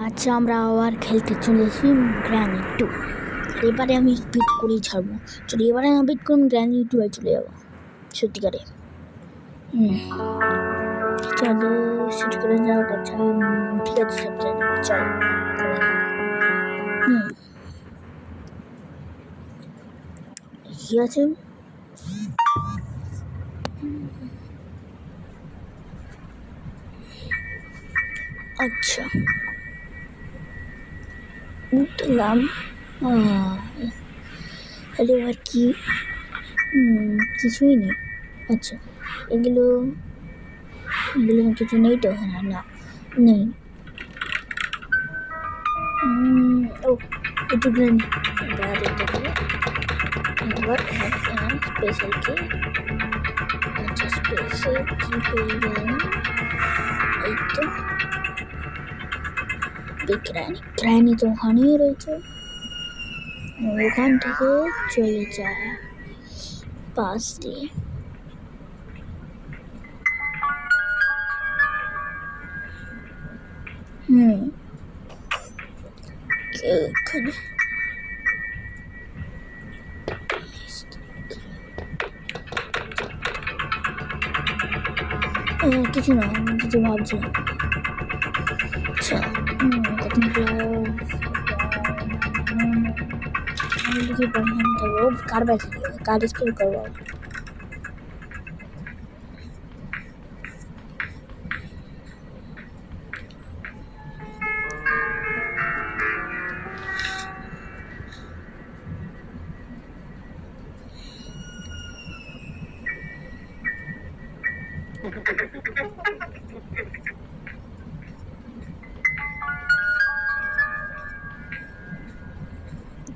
আচ্ছা, আমরা আবার খেলতে চলেছি গ্র্যানি 2। এবারে আমি বিট করেই ছাড়বো। চলো এবারে আমি বিট করে গ্র্যানি 2 চলে যাবো সত্যিকারে। চলো সেট করে যাও। আচ্ছা ঠিক আছে, সব জানি। চলো ঠিক আছে। আচ্ছা উঠলাম। তাহলে এবার কি? কিছুই নেই। আচ্ছা এগুলো কিছু নেই তো? হ্যাঁ, না নেই। ও একটু গ্র্যানি। এবার এটাকে এবার স্পেশাল কি? আচ্ছা স্পেশাল কি পেয়ে গেলাম? এই তো গ্র্যানি তো ওখানেই রয়েছে। ওখান থেকে চলে যায় পাশ দিয়ে। এখানে কিছু না, আমি কিছু ভাবছি না। আচ্ছা লিখে পড়ানো থাকবো। কার ব্যাগ কার স্কুল করবো।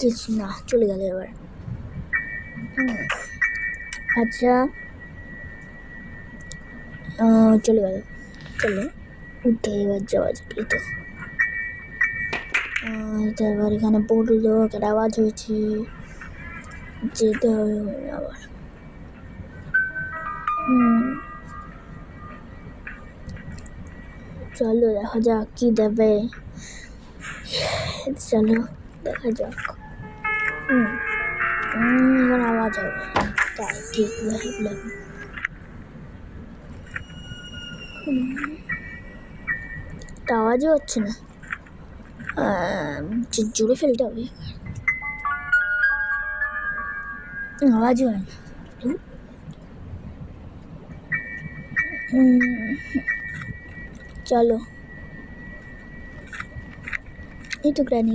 কিছু না, চলে গেল এবার। আচ্ছা চলে গেল। চলো উঠে এবার যাওয়া যাবে। তো এবার এখানে পড়লো, একটা আওয়াজ হয়েছে, যেতে হবে আবার। চলো দেখা যাক কি দেবে। চলো দেখা যাক। এখানে আওয়াজ হবে, তাই ঠিক ভাবলাম। আওয়াজও হচ্ছে না, জোরে ফেলতে হবে। আওয়াজই হয় না। চলো এই তো গ্র্যানি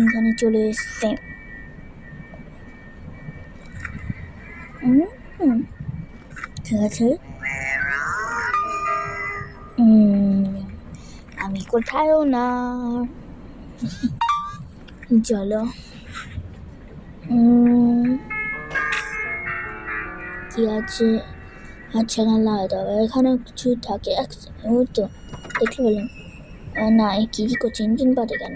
এখানে চলে এসছে। ঠিক আছে, আমি কোথায়ও না। চলো কি আছে? আচ্ছা না লাগাতে হবে, এখানে কিছু থাকে। ওই তো দেখতে পেলাম। না কি করছে? ইঞ্জিন পাতে কেন?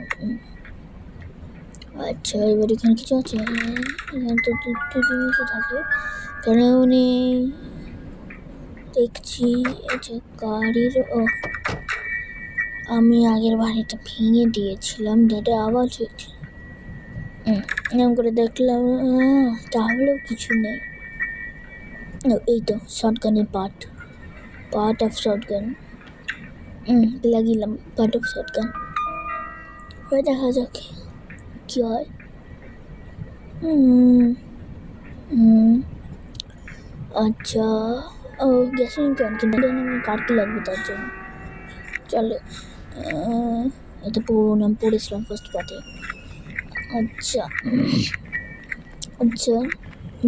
আচ্ছা এবার এখানে কিছু আছে? এখানে তো দুটো জিনিসও থাকে, কেন নেই দেখছি। আচ্ছা গাড়ির আমি আগের বাড়িটা ভেঙে দিয়েছিলাম, যাতে আওয়াজ হয়েছে। এরকম করে দেখলাম, তাহলেও কিছু নেই। এই তো শটগানের পার্ট অফ শটগান। লাগিলাম পার্ট অফ শটগান। এবার দেখা যাক কি হয়। আচ্ছা গ্যাসোলিন কেন কিন্তু আমার কাটতে লাগবে তার জন্য। চলো এটা নাম পড়েছিলাম ফার্স্ট পার্টে। আচ্ছা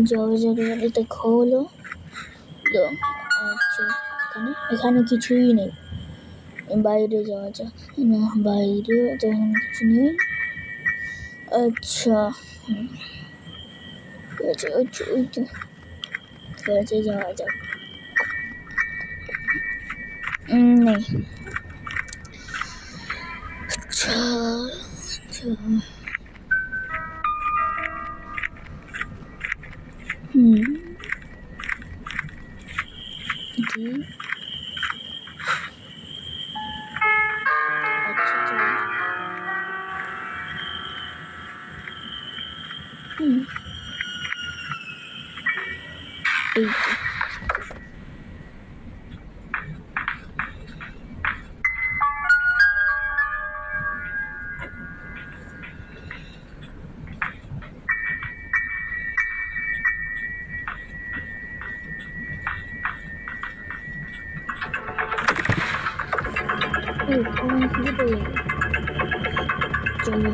যাওয়া যাবে। এটা হলো তো। আচ্ছা এখানে কিছুই নেই, বাইরে যাওয়া যাক। না বাইরে তো এখানে কিছু নেই। আচ্ছা ঠিক আছে যাওয়া যাক। নেই। আচ্ছা খুঁজে পেয়ে যাবে। চলো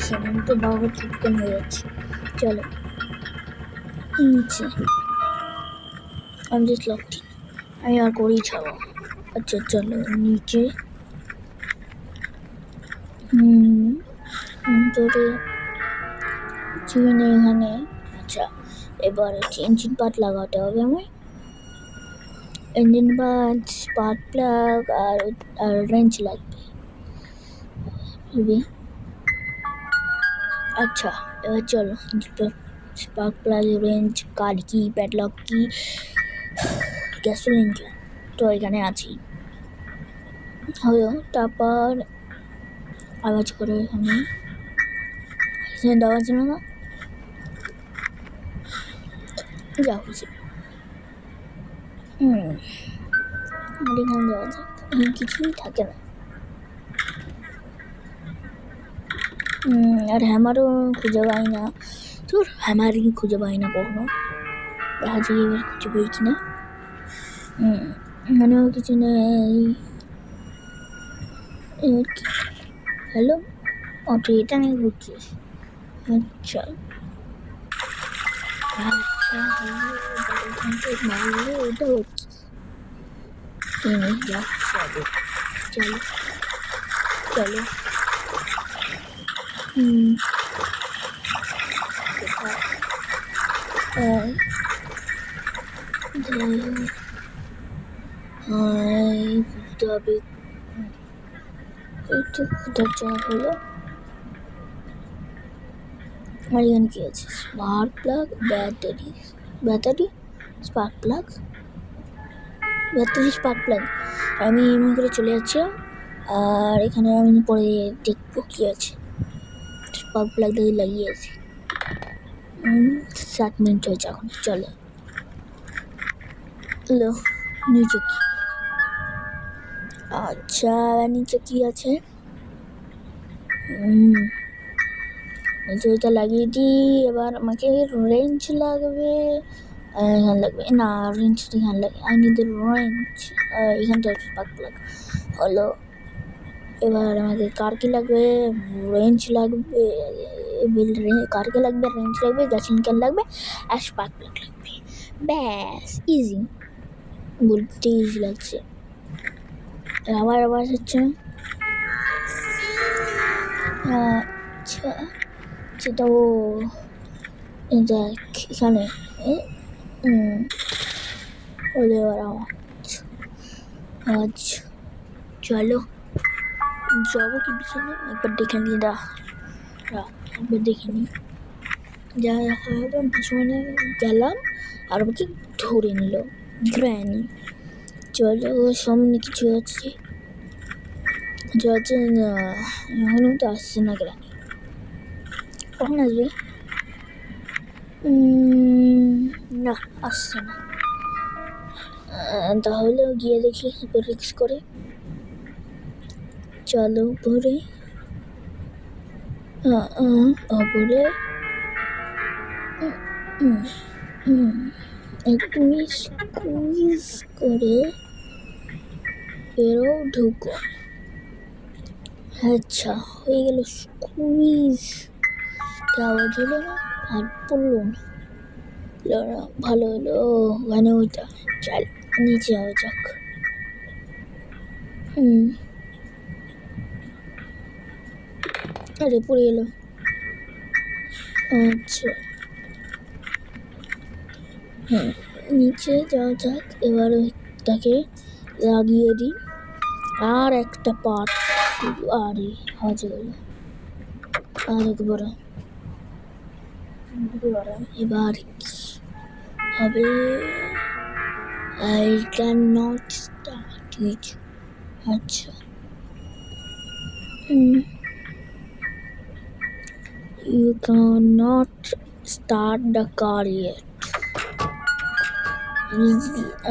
সেখানে তো বাবা চিকেন হয়ে যাচ্ছে। চলো নিচে আমি জাস্ট লক্ষ্য আমি আর করেই ছাড়ো। আচ্ছা চলো নিচে তোরে চিকেন এখানে। আচ্ছা এবার হচ্ছে ইঞ্জিন পার্ট লাগাতে হবে আমায়। ইঞ্জিন পার্ট, স্পার্ক প্লাগ আর রেঞ্চ লাগবে। আচ্ছা এবার চলো স্পার্ক প্লাগ, রেঞ্চ, কার কি, প্যাডলক কি, গ্যাসোলিন কি তো এখানে আছি। হলো তারপর আওয়াজ করে এখানে দেওয়া ছিল না, যা খুশি আর এখানে দেওয়া যাক। কিছুই থাকে না। আর হ্যামারও খুঁজে পাই না। তোর হ্যামারই খুঁজে পাই না কখনো। দেখা যায় এবার খুঁজে পাই কিনা। এখানেও কিছু নেই। হ্যালো অটো এটা নিয়ে ঘুরছিস? আচ্ছা ওটা হচ্ছে চলো চলো ঘুরতে হবে। একটু ঘুরতে যাওয়া হলো। আমার এখানে কি আছে? Spark plug, battery, spark plug, battery, spark plug. আমি এমন করে চলে যাচ্ছিলাম আর এখানে আমি পরে দেখবো কি আছে। স্পার্ক প্লাগটা লাগিয়েছি। 7 মিনিট হয়েছে এখন। চলো নিচে কি? আচ্ছা নিচে কি আছে? ওইটা লাগিয়ে দিই। এবার আমাকে রেঞ্জ লাগবে, এখানে লাগবে না, রেঞ্জ এখানে লাগে। আই নিড রেঞ্জ, এখানটা স্পার্ক প্লাগ হলো। এবার আমাদের কার কি লাগবে? রেঞ্জ লাগবে, কার কি লাগবে, রেঞ্জ লাগবে, গ্যাসিন ক্যান লাগবে আর স্পার্ক প্লাগ লাগবে। ব্যাস ইজি, বলতে ইজি লাগছে। আবার আওয়াজ হচ্ছে। আচ্ছা সেটা ও দেখ এখানে ওলে এবার আচ্ছা চলো যাবো কি পিছনে একবার দেখে নিই। একবার দেখে নিই যা দেখা হবে। পিছনে গেলাম আর আমাকে ধরে নিল গ্র্যানি। চলো সামনে কিছু আছে, কিছু আছে না, এখনো তো আসছে না গ্র্যানি। কখন আসবে? না আসছে না। তাহলে গিয়ে দেখি রিক্স করে। চলো উপরে উপরে একটু স্কুইজ করে বেরো ঢুকো। আচ্ছা হয়ে গেল স্কুইজ। আওয়াজ হলো না আর পড়লো না, ভালো হলো। ওখানে ওইটা চল নিচে যাওয়া যাক। আরে পড়ে এলো। আচ্ছা নিচে যাওয়া যাক। এবার ওইটাকে লাগিয়ে দিই আর একটা পার্ট। আরে আওয়াজ গেল আর একবার। এবার কি হবে? I cannot start it. আচ্ছা you cannot start the car yet.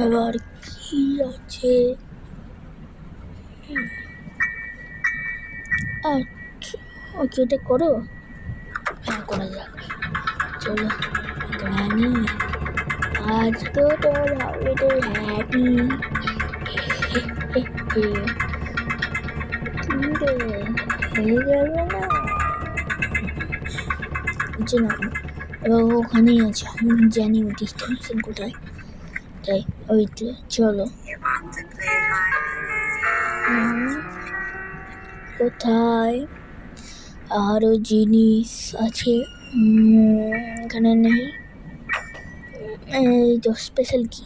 এবার কি আছে? আচ্ছা ওকে এটা করো। হ্যাঁ করা যাক। চলো গ্র্যানি আজ তো তোর হবে তো হ্যাপি। হয়ে গেল না যে না এবার ওখানেই আছে আমি জানি ও ডিস্টেন্সিং কোথায় তাই ওই তো চলো কোথায় আরও জিনিস আছে এখানে নেই এই তো স্পেশাল কি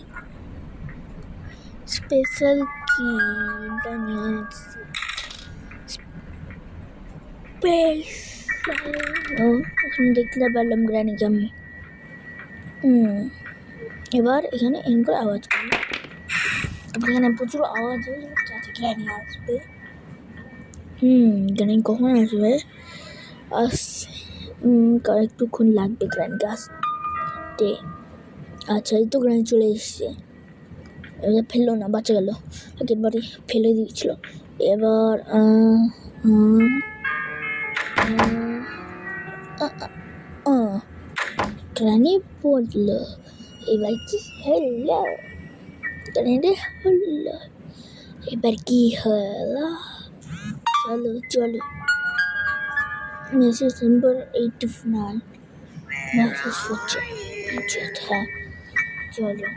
নিয়ে আসছি ও ওখানে দেখতে পারলাম গ্রানিকে আমি এবার এখানে এন করে আওয়াজ করি এখানে প্রচুর আওয়াজ হয়ে যাতে গ্রানি আসবে গ্রানি কখন আসবে একটুক্ষণ লাগবে গ্রানিকে আসতে আচ্ছা এই তো গ্রানি চলে এসছে এবার ফেললো না বাঁচা গেল আগের বাড়ি ফেলে দিয়েছিল এবার গ্রানি বললো এবার কি হলো গ্রানি হলো এবার কি হলো চলো মেসেজ নাম্বার 89 মেসেজ হচ্ছে হ্যাঁ চলো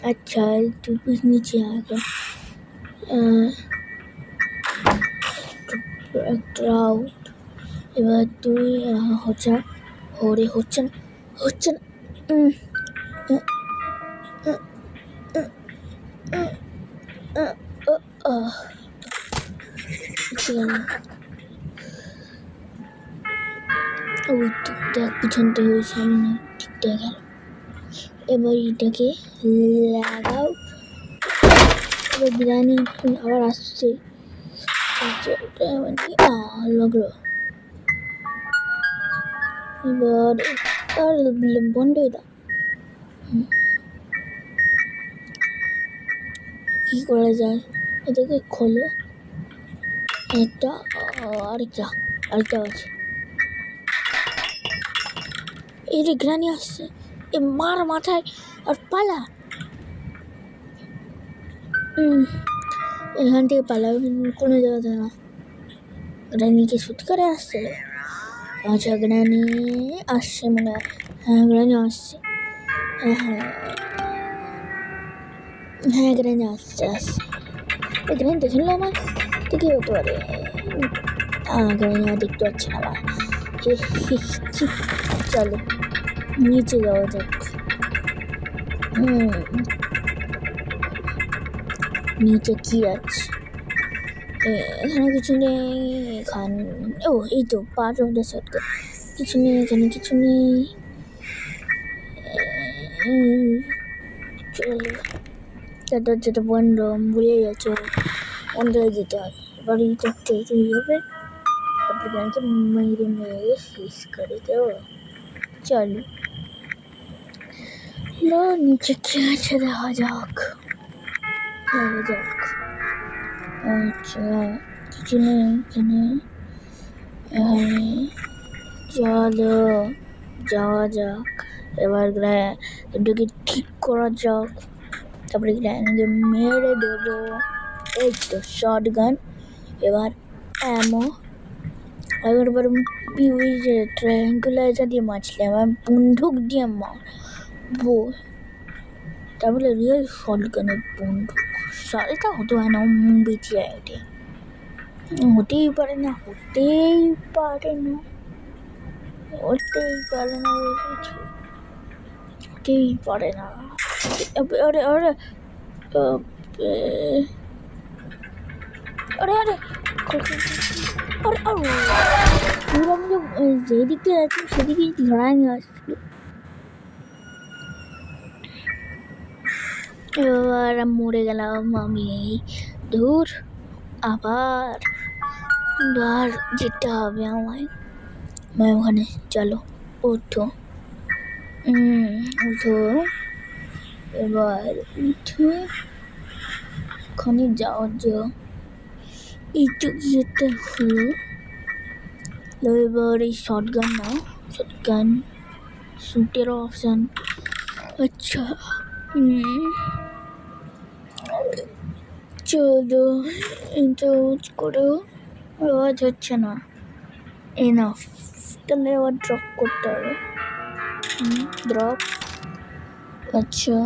अच्छा तू कुछ नीचे आ गया आउट এবার তুই হচ্ছে না ওই তো দেখ পিছন থেকে ওই সামনে ঠিক দেখা গেল এবার এটাকে লাগাও এবার বিরিয়ানি আবার আসছে লাগলো এবার আর বন্ধ হয়ে দাও কি করা যায় এটাকে খোলো একটা আরেকটা আছে এই যে গ্রানি আসছে এ মার মাথায় আর পালা এখান থেকে পালা কোনো জায়গাতে না গ্রানিকে সত্যি করে আসছে আচ্ছা গ্রানি আসছে মনে হয় হ্যাঁ গ্রানি আসছে হ্যাঁ গ্রানি আসছে গ্রানি দেখে নিল আমার দেখে হতে পারে গ্রানি আর দেখতে পাচ্ছি না আমার চলো নিচে যাওয়া যাক নিচে কি আছে এখানে কিছু নেই এখানে এই তো পার্ট অফ দ্য শর্টকাট কিছু নেই এখানে কিছু নেই চলো যেটা বন্ধ ভুলে যাচ্ছে বন্ধ হয়ে যেতে হবে এবার এই দেখতে হবে মেরে শেষ করে দেবো চলো নিচে কি আছে দেখা যাক আচ্ছা কিছু নেই এখানে চলো যাওয়া যাক এবার এটাকে ঠিক করা যাক তারপরে গ্রানিকে মেরে দেবো এই তো শর্ট গান এবার অ্যামো এবার ওই যে ট্রায়াঙ্গুলাইজার দিয়ে মারছিলাম এবার বন্দুক দিয়ে মারবো তারপরে রিয়েল শর্ট গানের বন্দুক এটা হতে হয় না বেঁচে যায় ওটি হতেই পারে না যেদিকে যাচ্ছি সেদিকেই ধরাই নিয়ে আসছিল এবার মরে গেলাম আমি দূর আবার যেতে হবে আমায় ওখানে চলো ওঠো এবার উঠে ওখানে যাওয়া একটু ইয়েটা হলো এবার এই শর্টগান নাও শর্টগান শুটের অপশান আচ্ছা চলো ইন্টারভিউ করো, আওয়াজ হচ্ছে না, এনাফ। তাহলে আবার ড্রপ করতে হবে। ড্রপ। আচ্ছা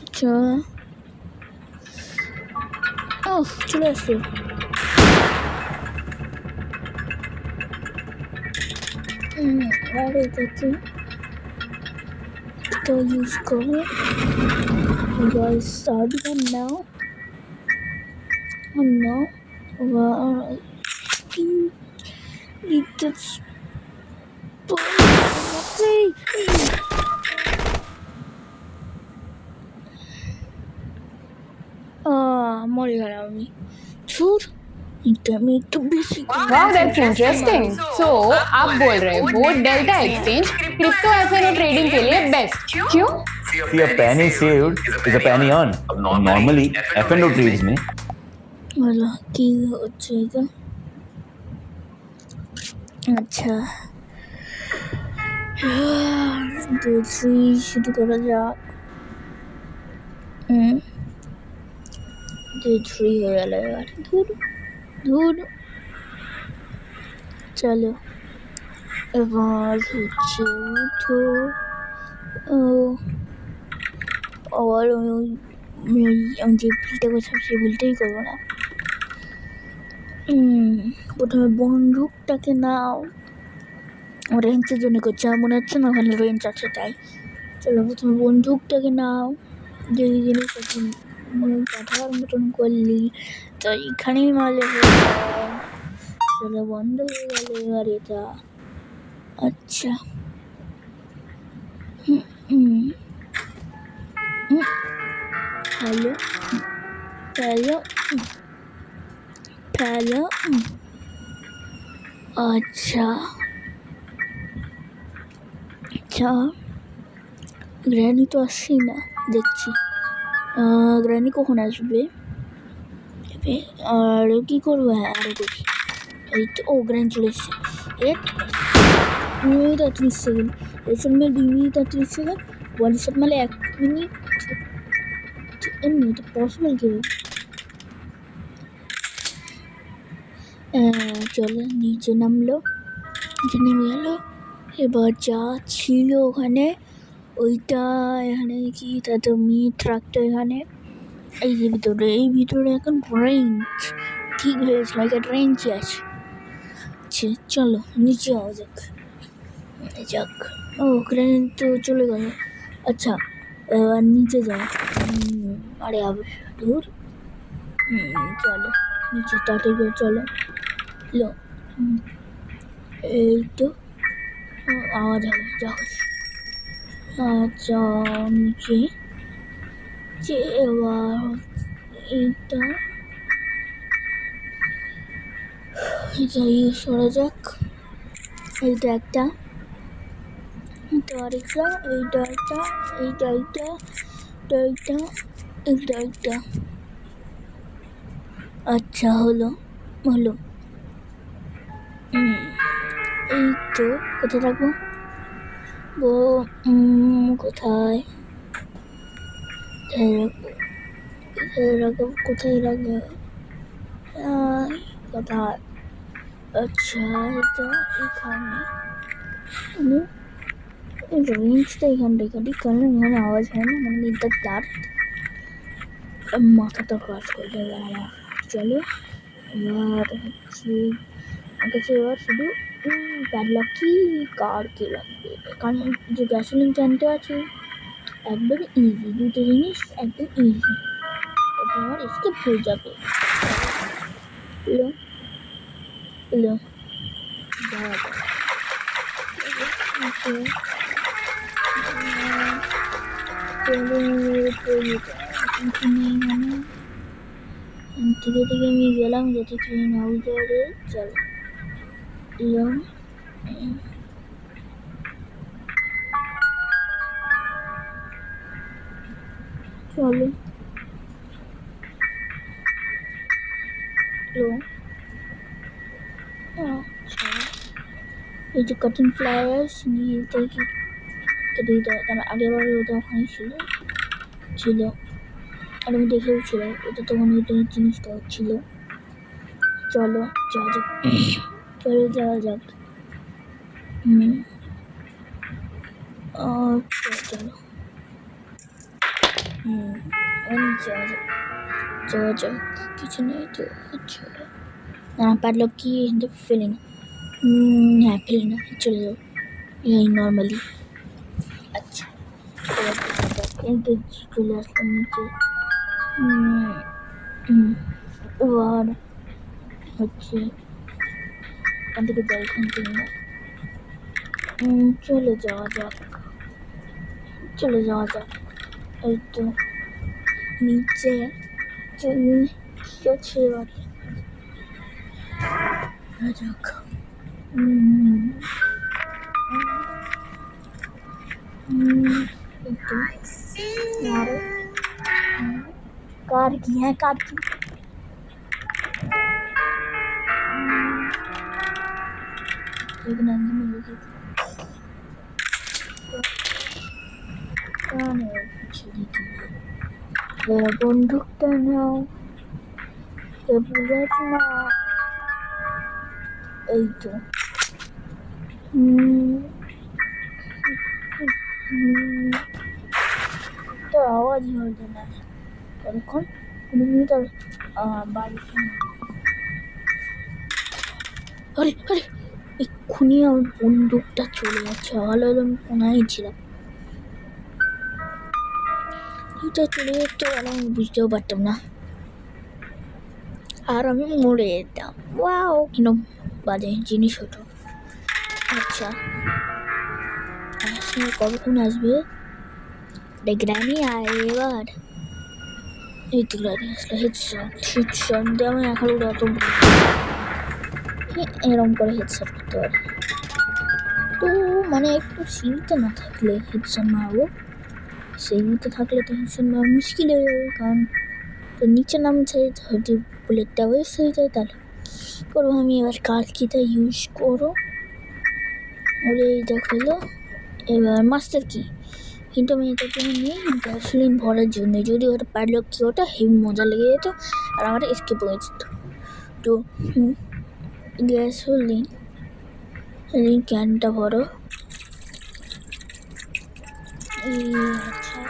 আচ্ছা, ও চলে আসছে। আর এটাকে তো ইউজ করো। Guys, start them now. Oh no. Need to মরে গেলাম আমি। छूट में तो basic. Wow, that's interesting. So आप बोल रहे हो bot Delta Exchange crypto FNO trading के लिए बेस्ट क्यों? See, a penny saved is a penny earned. Normally, F&O trades में वाला की হচ্ছে এটা। আচ্ছা 2 3 শুরু করা যাক। 2 3 হয়ে গেল এবার। ধুর ধুর, চলো এবার হচ্ছে উঠো। ও আবার আমি যে ভুলটা করছিলাম সেই ভুলটাই করবো না। প্রথমে বন্দুকটাকে নাও। রেঞ্চের জন্য করছে, আমার মনে হচ্ছে না ওখানে রেঞ্চ আছে তাই। চলো প্রথমে বন্দুকটাকে নাও। যে জিনিসটা কাঠার মতন করলি তো এখানেই মারলে হয়ে যায়। চলো বন্ধ হয়ে গেল এবার এটা। আচ্ছা হ্যালো হ্যালো হ্যালো। আচ্ছা আচ্ছা, গ্র্যানি তো আসছেই না দেখছি। গ্র্যানি কখন আসবে? আর কি করবো? হ্যাঁ আরও দেখি। এই তো, ও গ্র্যানি চলে এসছে। 2 মিনিট আর 30 সেকেন্ড। রেশন মেল 2 মিনিট আর 30 সেকেন্ড। বডি সেট মেলে 1 মিনিট। এমনি এটা পসিবল কীভাবে? চলো নিচে নামলো, নিচে নেমে গেলো। এবার যা ছিল ওখানে ওইটা এখানে কি তাতে মিট রাখতো এখানে। এই যে ভিতরে, এই ভিতরে এখন রেঞ্জ ঠিক হয়েছিল, একটা রেঞ্জই আছে। আচ্ছা চলো নিচে যাওয়া যাক। যাক, ও গ্রেনেড তো চলে গেল। আচ্ছা এবার নিচে যাও। আরে আবার দূর। চলো নিচে তাড়াতাড়ি করে চলো। লো এই তো আওয়াজ হবে যা খুশি। আচ্ছা নিচে যে এবার এইটা এটা ইউজ করা যাক। এইটা একটা, এইটা আরেকটা, এইটা একটা, এইটা একটা, এইটা এইটা একটা। আচ্ছা হলো হলো। এই তো কোথায় রাখবো? কোথায় রাখবো? কোথায় রাখবো? কোথায়? আচ্ছা এটা এখানে, রেঞ্জটা এখানটা কাটি, কারণ এখানে আওয়াজ হয় না, মানে এটা তার মাথাটা কাজ করতে হবে আমার। চলো এবার হচ্ছে আমার কাছে এবার শুধু প্যাডলক কি কার কে লাগবে, কারণ যে গ্যাসোলিন ক্যানটা আছে একদম ইজি, দুটো জিনিস একদম ইজি, ওটা আমার স্কিপ হয়ে যাবে। এলো এলো থেকে আমি গেলাম যাতে ট্রেন না বুঝতে পারে। চলো এলাম, চলো আচ্ছা এই যে কাটিং ফ্লায়ার্স নিয়ে থেকে কেটে দিতে হয়, কারণ আগেরবার ওটা ওখানে ছিল আর আমি দেখেও ছিল ওটা তখন ওইটা জিনিসটা হচ্ছিল। চলো যাওয়া যাক, যাওয়া যাক। আচ্ছা চলো, যাওয়া যাক, কিছু নেই তো। আচ্ছা পারলো কি ফিলিং, হ্যাঁ ফিলিং না, চলে যাও এই নর্মালি। আচ্ছা কিন্তু চলে আসলাম নিচে। এবার হচ্ছে এখান থেকে যাই, এখান থেকে না, চলে যাওয়া যাক। এই তো নিচে কি আছে যাক। कार की है, कार की एक नंदी में लगी थी, कान है पिछली की मेरा बंदूकता नाও ये बुलेट না এই তো তো আওয়াজই হতো না কতক্ষণ, 2 মিনিট আর বাড়ি। আরে আরে এক্ষুনি আমার বন্দুকটা চলে যাচ্ছে, ভালো হলো আমি কোনায় ছিলাম, এটা চলে যেতে গেলে আমি বুঝতেও পারতাম না আর আমি মরে যেতাম। ওয়াও কিনো বাজে জিনিস হতো। আচ্ছা আসলে কতক্ষণ আসবে গ্রানি আর এবার এই তো গ্রানি আসলে হেডশট দিয়ে আমি এখন অত এরম করে হেডশট করতে পারি, তো মানে একটু সিঁড়িতে না থাকলে হেডশট মারবো, সিঁড়িতে থাকলে তো হেডশট মারা মুশকিল হয়ে যাবে, কারণ তো নিচে নামছে যদি বুলেটটা ওয়েস্ট হয়ে যায় তাহলে করবো আমি এবার কার কিটা ইউজ করো। ওরে দেখালো এবার মাস্টার কি, কিন্তু আমি এটার জন্য নিই গ্যাসোলিন ভরার জন্য, যদি ওটা পারলো কি ওটা হেভি মজা লেগে যেত আর আমার স্কিপ হয়ে যেত। তো গ্যাসোলিন ক্যানটা ভরো, আচ্ছা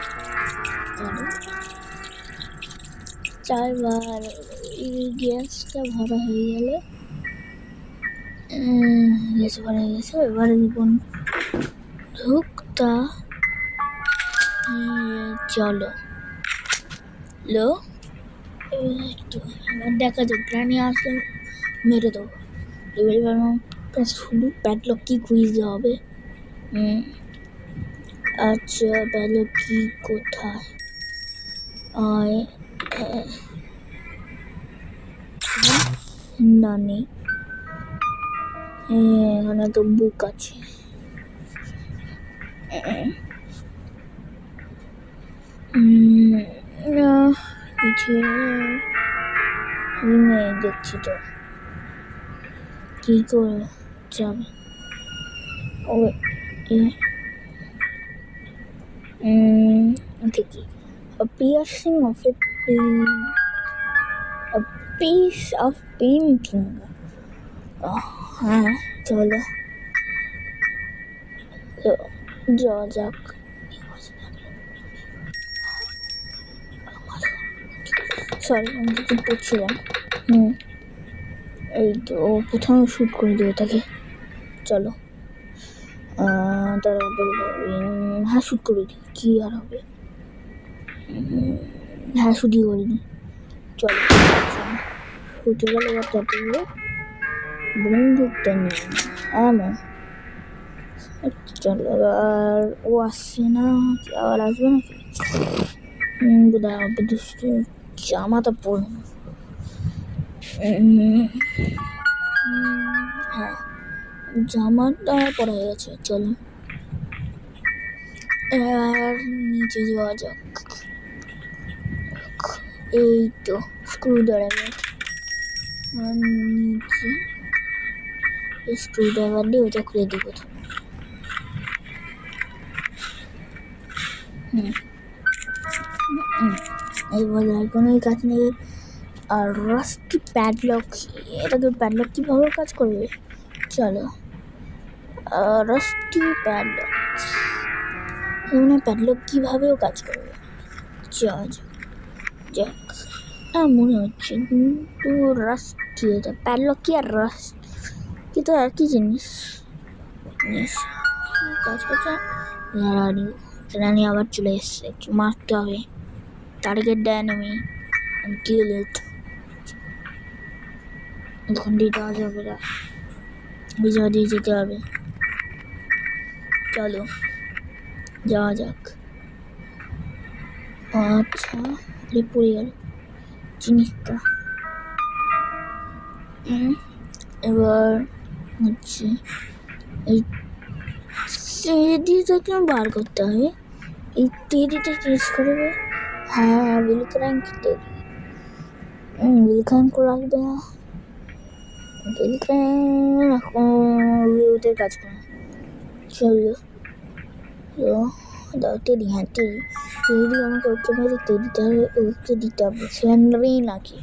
4বার এই গ্যাসটা ভরা হয়ে গেলে গ্যাস ভরা হয়ে গেছে, এবারে দেখুন ধুকটা চলো লো এবার দেখা যাক গ্রানি আসলে মেরে দেবো। এবার শুধু ব্যাকলগ কি খুঁজতে হবে। আচ্ছা ব্যাকলগ কি কোথায় না নেই, এখানে তো বুক আছে, না কিছু নেই দেখছি তো কি করে যাবে। দেখি piercing of a piece of painting, হ্যাঁ চলো যাওয়া যাক। সরি আমি কিছু পড়ছিলাম। এই তো প্রথমে শ্যুট করে দেবো তাকে, চলো তারা হ্যাঁ শ্যুট করে দিই, কী আর হবে, হ্যাঁ শুটই করে দিই চলো। শুটে গেলে এবার তারপরে বন্দুকটা নিয়ে আমার চলো, এবার ও আসছে না, আবার আসবে নাকি বোধহয় হবে, দুষ্টু জামাটা পরে না, হ্যাঁ জামাটা পরা হয়ে গেছে, চলো এবার নিচে যাওয়া যাক। এই তো স্ক্রু ড্রাইভার নিচে এই স্ক্রুড্রাইভার দিয়ে ওটা খুলে দিই প্রথম। এবার আর কোনো কাজ নেই। আর রাস্টি প্যাডলক, এটাকে প্যাডলক কীভাবে কাজ করবে? চলো রাস্টি প্যাডলক, মানে প্যাডলক কীভাবেও কাজ করবে। যাক মনে হচ্ছে, কিন্তু রাস্টি এটা প্যাডলক কি আর রাস্ট কি তো একই জিনিস। কাজ করছে সেটা নিয়ে আবার চলে এসছে, একটু মারতে হবে। টার্গেট দেয় নেমে কিল ইট। এখন দিয়ে দেওয়া যাবে না, বিজয় দিয়ে যেতে হবে। চলো যাওয়া যাক। আচ্ছা পড়ে গেল জিনিসটা। এবার হচ্ছে এই টেডিটাকে বার করতে হবে। এই টেডিটা চেঞ্জ করবে। হ্যাঁ বিল ক্র্যাঙ্ক টেডি, বিল ক্র্যাঙ্ক রাখবে না। বিল ক্র্যাঙ্ক এখন ওদের কাজ করে। চলো দাও টেডি, হ্যাঁ টেডি আমাকে ওকে মেরে টেডিটা ওকে দিতে হবে, সিলিন্ডারেই নাকি।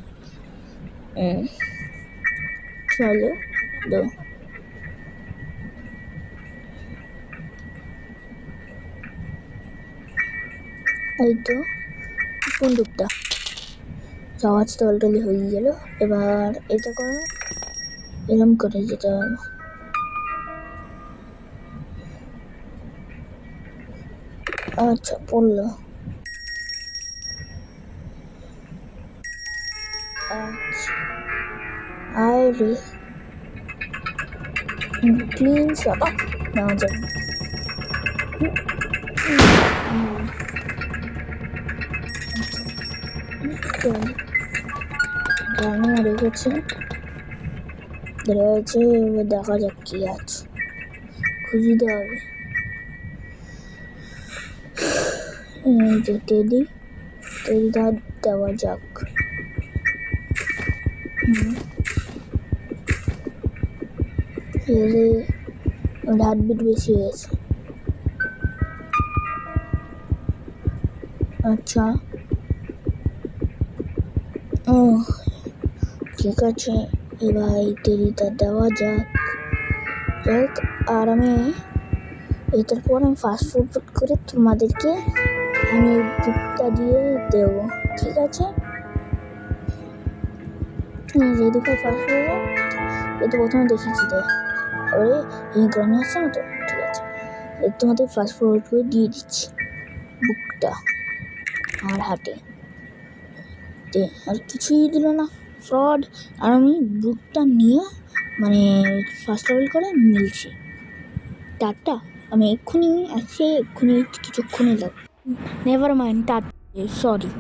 চলো দাও। এই তো বন্দুকটা আওয়াজ টলটলি হয়ে গেল। এবার এটা করো, এরম করে যেতে হবে। আচ্ছা পড়লো। আচ্ছা আরে ক্লিন সাবা নেওয়া যাবে। গানে রেখেছে রয়েছে, এবার দেখা যাক কি আছে, খুঁজে দেওয়া হবে। এই যে টেডিটা দেওয়া যাক। হার্টবিট বেশি হয়েছে। আচ্ছা ও ঠিক আছে, এবার এই টেডিটা দেওয়া যাক। আর আমি এটার পর আমি ফাস্ট ফুড করে তোমাদেরকে আমি বুকটা দিয়ে দেবো, ঠিক আছে? রেডি ফর ফাস্ট ফুড, এটা প্রথমে দেখিয়েছি দেয়। এবারে এই গ্রামে আসছে না তো, ঠিক আছে তোমাদের ফাস্ট ফুড করে দিয়ে দিচ্ছি বুকটা আমার হাতে। আর কিছুই দিল না, ফ্রড। আর আমি বুকটা নিয়ে মানে ফাস্ট ট্রাভেল করে মিলছি। টাটা, আমি এক্ষুনি আসছি, এক্ষুনি কিছুক্ষণই লাগবে। Never mind, tata, sorry.